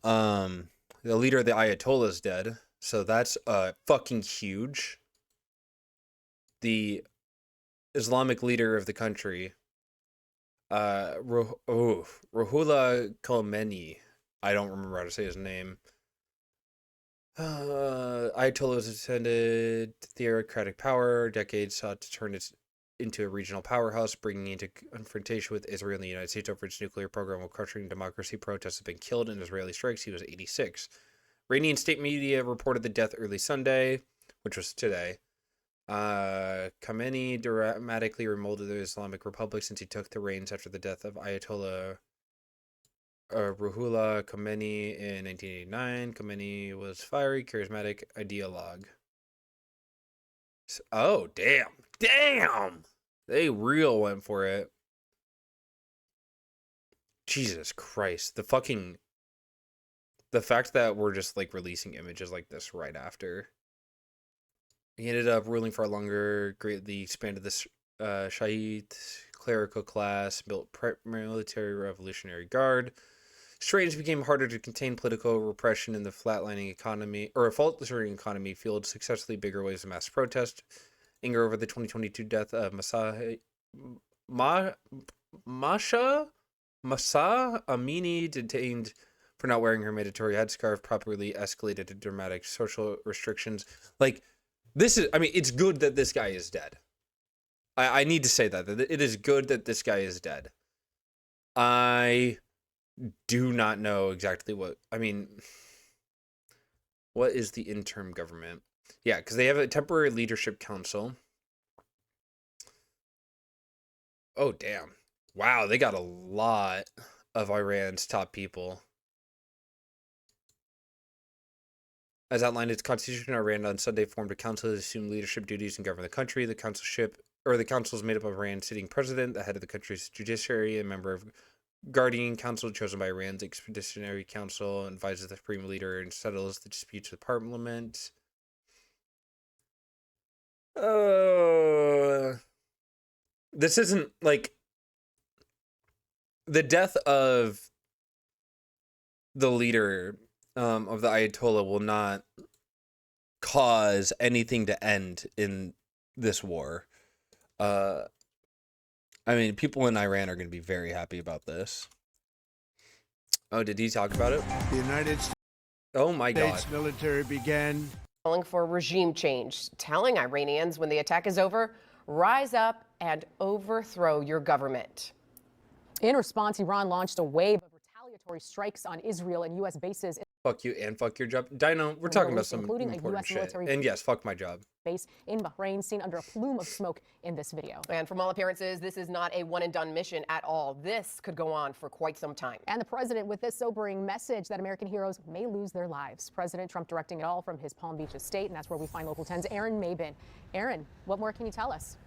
The leader of the Ayatollah is dead, so that's fucking huge. The Islamic leader of the country, Ruhollah Khamenei. I don't remember how to say his name. Ayatollah has ascended theocratic power. Decades sought to turn it into a regional powerhouse, bringing into confrontation with Israel and the United States over its nuclear program while crushing democracy. Protests have been killed in Israeli strikes. He was 86. Iranian state media reported the death early Sunday, which was today. Khamenei dramatically remolded the Islamic Republic since he took the reins after the death of Ayatollah Ruhollah Khamenei in 1989. Khamenei was fiery, charismatic ideologue. Oh, damn! They real went for it. Jesus Christ. The fact that we're just, like, releasing images like this right after. He ended up ruling for a longer, greatly expanded the Shahid clerical class, built military revolutionary guard. Strains became harder to contain political repression in the flatlining economy, or a faltering economy, fueled successfully bigger waves of mass protest. Anger over the 2022 death of Masa Amini, detained for not wearing her mandatory headscarf, properly escalated to dramatic social restrictions. Like, this is, I mean, it's good that this guy is dead. I need to say that it is good that this guy is dead. I do not know exactly what is the interim government? Yeah, because they have a temporary leadership council. Oh, damn. Wow, they got a lot of Iran's top people. As outlined in its constitution, Iran on Sunday formed a council to assume leadership duties and govern the country. The council is made up of Iran's sitting president, the head of the country's judiciary, a member of Guardian Council chosen by Iran's Expeditionary Council, advises the supreme leader and settles the disputes with parliament. This isn't like the death of the leader of the Ayatollah will not cause anything to end in this war. I mean, people in Iran are going to be very happy about this. Oh, did he talk about it? The United States. Oh my God. Military began calling for regime change, telling Iranians when the attack is over, rise up and overthrow your government. In response, Iran launched a wave of retaliatory strikes on Israel and U.S. bases. Fuck you and fuck your job. Dino, we're talking about some important shit. And yes, fuck my job. Base in Bahrain, seen under a plume of smoke in this video. And from all appearances, this is not a one-and-done mission at all. This could go on for quite some time. And the president with this sobering message that American heroes may lose their lives. President Trump directing it all from his Palm Beach estate, and that's where we find Local 10's Aaron Mabin. Aaron, what more can you tell us?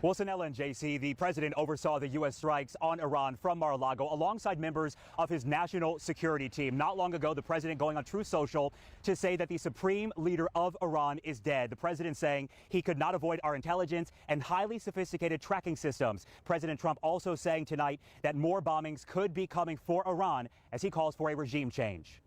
Well, Sanella and JC, the president oversaw the U.S. strikes on Iran from Mar-a-Lago alongside members of his national security team. Not long ago, the president going on Truth Social to say that the supreme leader of Iran is dead. The president saying he could not avoid our intelligence and highly sophisticated tracking systems. President Trump also saying tonight that more bombings could be coming for Iran as he calls for a regime change.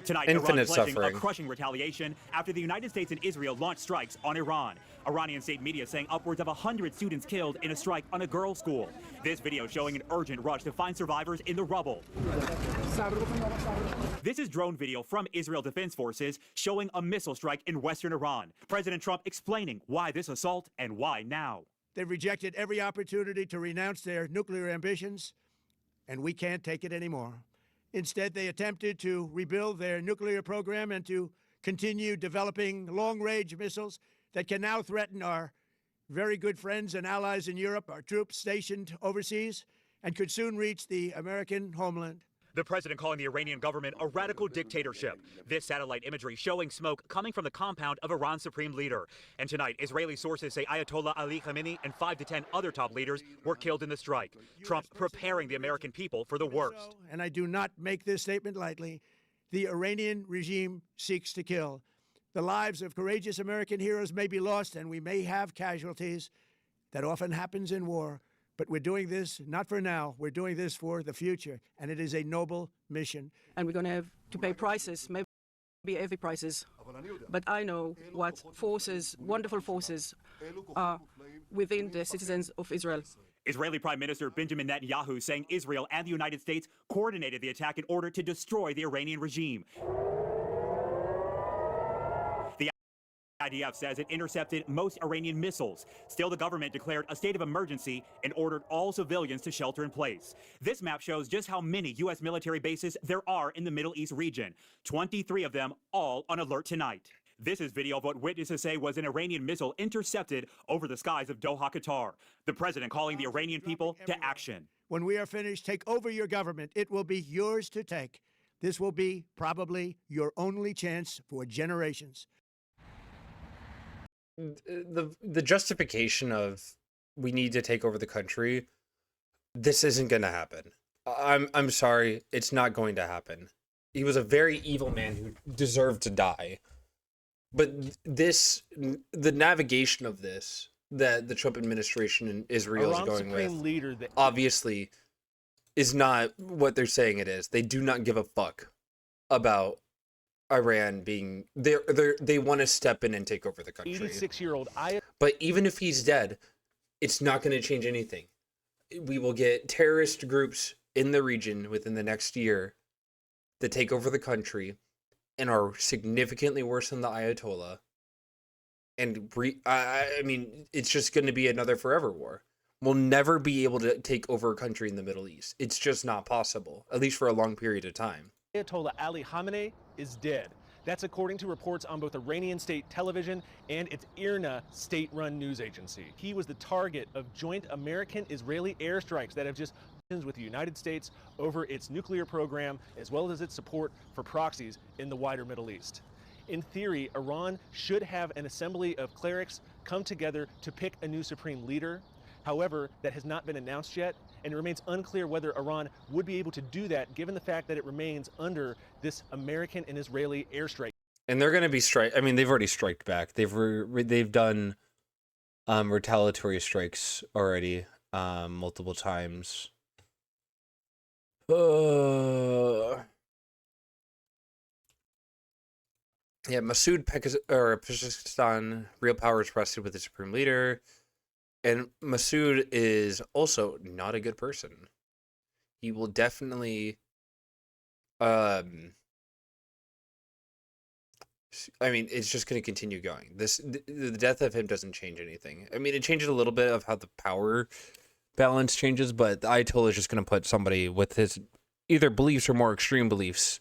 Tonight, Iran pledging a crushing retaliation after the United States and Israel launched strikes on Iran. Iranian state media saying upwards of 100 students killed in a strike on a girls' school. This video showing an urgent rush to find survivors in the rubble. This is drone video from Israel Defense Forces showing a missile strike in western Iran. President Trump explaining why this assault and why now. They've rejected every opportunity to renounce their nuclear ambitions, and we can't take it anymore. Instead, they attempted to rebuild their nuclear program and to continue developing long-range missiles that can now threaten our very good friends and allies in Europe, our troops stationed overseas, and could soon reach the American homeland. The president calling the Iranian government a radical dictatorship. This satellite imagery showing smoke coming from the compound of Iran's supreme leader. And tonight, Israeli sources say Ayatollah Ali Khamenei and 5 to 10 other top leaders were killed in the strike. Trump preparing the American people for the worst. And I do not make this statement lightly. The Iranian regime seeks to kill. The lives of courageous American heroes may be lost, and we may have casualties. That often happens in war. But we're doing this not for now. We're doing this for the future, and it is a noble mission. And we're going to have to pay prices, maybe heavy prices. But I know what forces, wonderful forces, are within the citizens of Israel. Israeli Prime Minister Benjamin Netanyahu saying Israel and the United States coordinated the attack in order to destroy the Iranian regime. The IDF says it intercepted most Iranian missiles. Still, the government declared a state of emergency and ordered all civilians to shelter in place. This map shows just how many U.S. military bases there are in the Middle East region. 23 of them all on alert tonight. This is video of what witnesses say was an Iranian missile intercepted over the skies of Doha, Qatar. The president calling the Iranian people to action. When we are finished, take over your government. It will be yours to take. This will be probably your only chance for generations. The justification of we need to take over the country, this isn't going to happen. I'm sorry, it's not going to happen. He was a very evil man who deserved to die. But the navigation of this that the Trump administration and Israel is going with, obviously, is not what they're saying it is. They do not give a fuck about Iran being they want to step in and take over the country. 86-year-old But even if he's dead, it's not going to change anything. We will get terrorist groups in the region within the next year that take over the country and are significantly worse than the Ayatollah. And I mean, it's just going to be another forever war. We'll never be able to take over a country in the Middle East. It's just not possible, at least for a long period of time. Ayatollah Ali Khamenei is dead. That's according to reports on both Iranian state television and its IRNA state-run news agency. He was the target of joint American-Israeli airstrikes that have just with the United States over its nuclear program, as well as its support for proxies in the wider Middle East. In theory, Iran should have an assembly of clerics come together to pick a new supreme leader. However, that has not been announced yet, and it remains unclear whether Iran would be able to do that, given the fact that it remains under this American and Israeli airstrike. And they're going to be I mean, they've already striked back. They've done retaliatory strikes already multiple times. Yeah, Masoud Pezeshkian, real power is rested with the supreme leader, and Masoud is also not a good person. He will definitely, I mean, it's just going to continue going. The death of him doesn't change anything. I mean, it changes a little bit of how the power balance changes, but the Ayatollah is just going to put somebody with his either beliefs or more extreme beliefs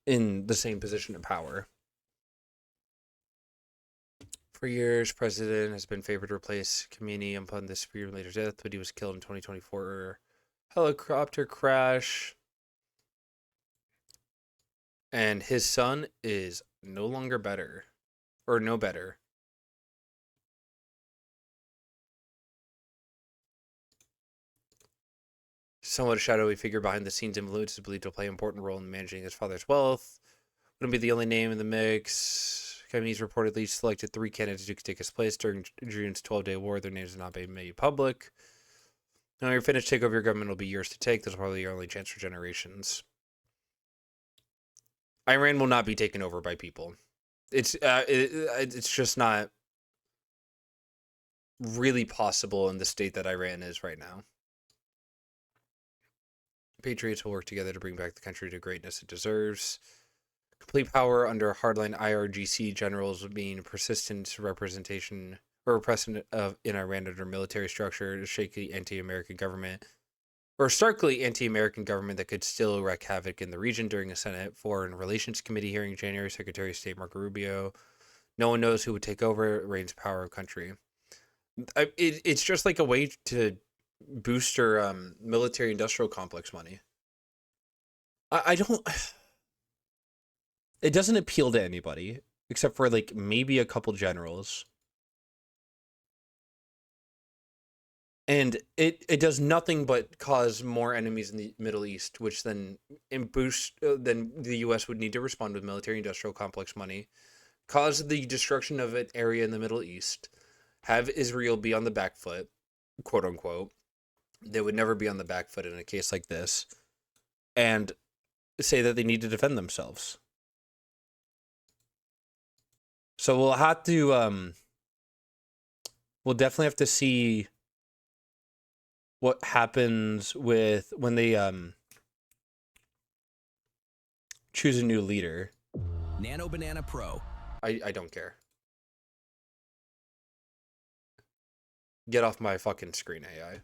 in the same position of power. For years, president has been favored to replace Khamenei upon the supreme leader's death, but he was killed in 2024 helicopter crash. And his son is no longer better, or no better. Somewhat a shadowy figure behind the scenes influence is believed to play an important role in managing his father's wealth. Wouldn't be the only name in the mix. Khamenei's reportedly selected 3 candidates who could take his place during June's 12-day war. Their names have not been made public. Now you're finished, take over your government will be yours to take. This is probably your only chance for generations. Iran will not be taken over by people. It's just not really possible in the state that Iran is right now. Patriots will work together to bring back the country to greatness it deserves. Complete power under hardline IRGC generals being persistent representation or precedent of in Iran under military structure, shaky anti-American government, or starkly anti-American government that could still wreak havoc in the region. During a Senate Foreign Relations Committee hearing in January, Secretary of State Marco Rubio, no one knows who would take over, reigns power of country. It's just like a way to boost your military industrial complex money. I don't, it doesn't appeal to anybody except for like maybe a couple generals, and it does nothing but cause more enemies in the Middle East, which then then the US would need to respond with military industrial complex money, cause the destruction of an area in the Middle East, have Israel be on the back foot, quote unquote, they would never be on the back foot in a case like this and say that they need to defend themselves. So we'll have to, we'll definitely have to see what happens with when they choose a new leader. Nano Banana Pro. I don't care. Get off my fucking screen, AI.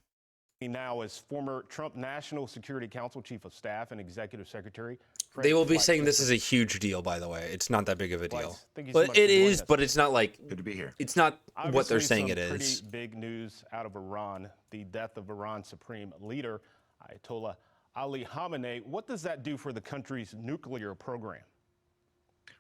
Now as former Trump National Security Council Chief of Staff and Executive Secretary. They will be saying this is a huge deal, by the way. It's not that big of a deal. Thank you so much But for it joining is, us. but it's not like, Good to be here. it's not what they're Obviously, saying some it is. Pretty big news out of Iran, the death of Iran's supreme leader, Ayatollah Ali Khamenei. What does that do for the country's nuclear program?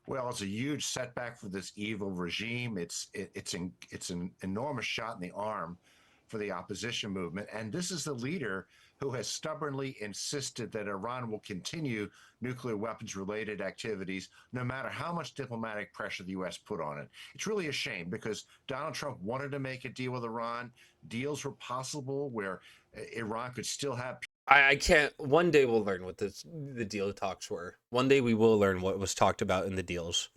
Well, it's a huge setback for this evil regime. It's an enormous shot in the arm for the opposition movement. And this is the leader who has stubbornly insisted that Iran will continue nuclear weapons-related activities, no matter how much diplomatic pressure the U.S. put on it. It's really a shame because Donald Trump wanted to make a deal with Iran. Deals were possible where Iran could still have. I can't. One day we'll learn what the deal talks were. One day we will learn what was talked about in the deals.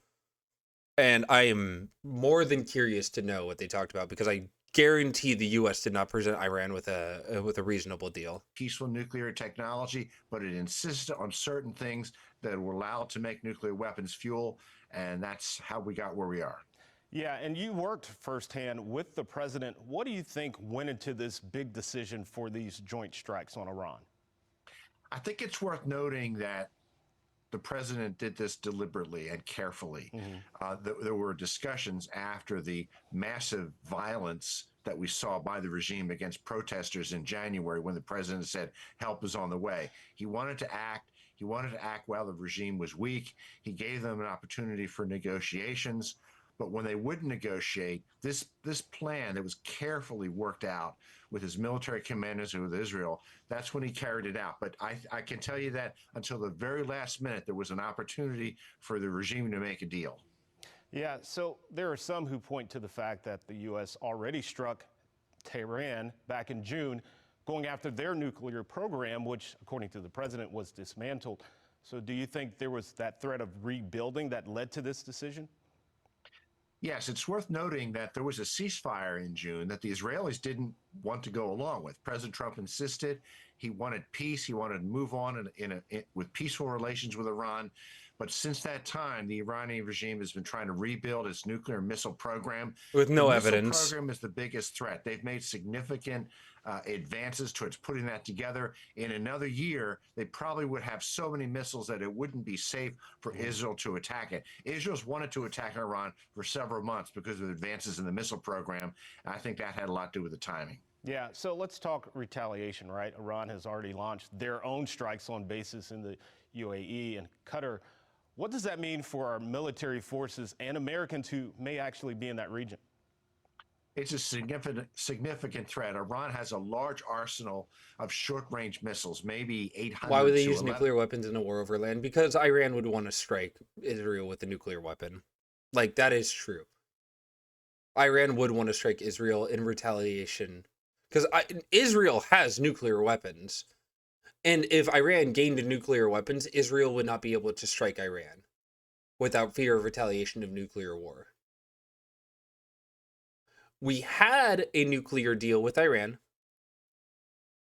And I am more than curious to know what they talked about because I guarantee the U.S. did not present Iran with a reasonable deal. Peaceful nuclear technology, but it insisted on certain things that were allowed to make nuclear weapons fuel, and that's how we got where we are. Yeah, and you worked firsthand with the president. What do you think went into this big decision for these joint strikes on Iran? I think it's worth noting that the president did this deliberately and carefully. There were discussions after the massive violence that we saw by the regime against protesters in January when the president said help is on the way. He wanted to act. He wanted to act while the regime was weak. He gave them an opportunity for negotiations. But when they wouldn't negotiate, this plan that was carefully worked out with his military commanders and with Israel, that's when he carried it out. But I can tell you that until the very last minute, there was an opportunity for the regime to make a deal. Yeah, so there are some who point to the fact that the U.S. already struck Tehran back in June, going after their nuclear program, which, according to the president, was dismantled. So do you think there was that threat of rebuilding that led to this decision? Yes, it's worth noting that there was a ceasefire in June that the Israelis didn't want to go along with. President Trump insisted he wanted peace. He wanted to move on with peaceful relations with Iran. But since that time, the Iranian regime has been trying to rebuild its nuclear missile program. With no the evidence. Missile program is the biggest threat. They've made significant advances towards putting that together. In another year, they probably would have so many missiles that it wouldn't be safe for Israel to attack it. Israel's wanted to attack Iran for several months because of advances in the missile program. And I think that had a lot to do with the timing. Yeah, so let's talk retaliation, right? Iran has already launched their own strikes on bases in the UAE and Qatar. What does that mean for our military forces and Americans who may actually be in that region? It's a significant threat. Iran has a large arsenal of short-range missiles, maybe 800. Why would they to use 11 nuclear weapons in a war over land? Because Iran would want to strike Israel with a nuclear weapon. Like, that is true. Iran would want to strike Israel in retaliation. Because Israel has nuclear weapons. And if Iran gained nuclear weapons, Israel would not be able to strike Iran without fear of retaliation of nuclear war. We had a nuclear deal with Iran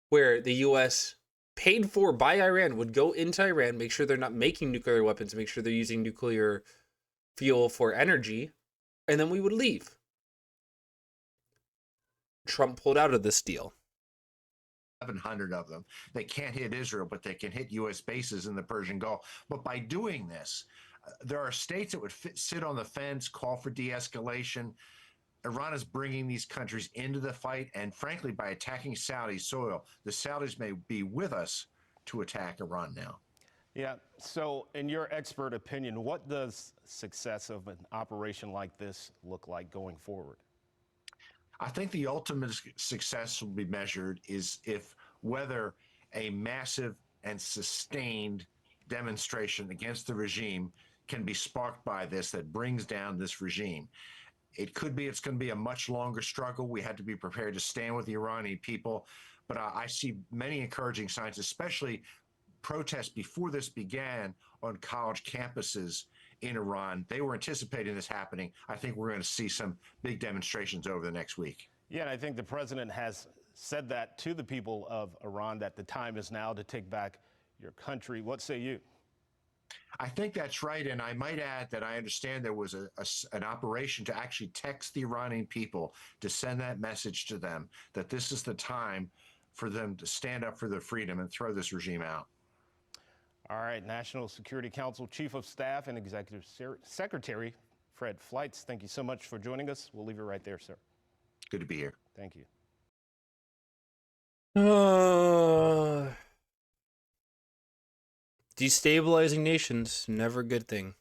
where the U.S. paid for by Iran would go into Iran, make sure they're not making nuclear weapons, make sure they're using nuclear fuel for energy, and then we would leave. Trump pulled out of this deal. 1,100 of them. They can't hit Israel, but they can hit U.S. bases in the Persian Gulf. But by doing this, there are states that would sit on the fence, call for de-escalation. Iran is bringing these countries into the fight, and frankly, by attacking Saudi soil, the Saudis may be with us to attack Iran now. Yeah, so in your expert opinion, what does success of an operation like this look like going forward? I think the ultimate success will be measured is whether a massive and sustained demonstration against the regime can be sparked by this that brings down this regime. It could be it's going to be a much longer struggle. We had to be prepared to stand with the Iranian people. but I see many encouraging signs, especially protests before this began on college campuses in Iran. They were anticipating this happening. I think we're going to see some big demonstrations over the next week. Yeah, and I think the president has said that to the people of Iran, that the time is now to take back your country. What say you? I think that's right. And I might add that I understand there was an operation to actually text the Iranian people to send that message to them that this is the time for them to stand up for their freedom and throw this regime out. All right, National Security Council Chief of Staff and Executive Secretary Fred Fleitz, thank you so much for joining us. We'll leave it right there, sir. Good to be here. Thank you. Destabilizing nations, never a good thing.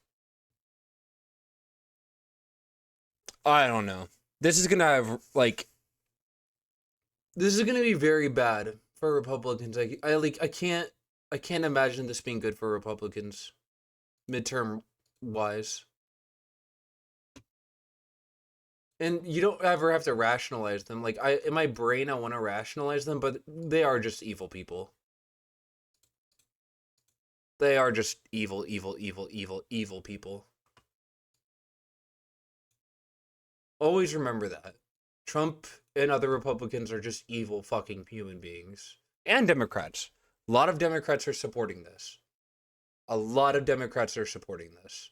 I don't know. This is gonna have this is gonna be very bad for Republicans. I can't imagine this being good for Republicans, midterm wise. And you don't ever have to rationalize them. Like in my brain, I want to rationalize them, but they are just evil people. They are just evil people. Always remember that. Trump and other Republicans are just evil fucking human beings. And Democrats. A lot of Democrats are supporting this. A lot of Democrats are supporting this.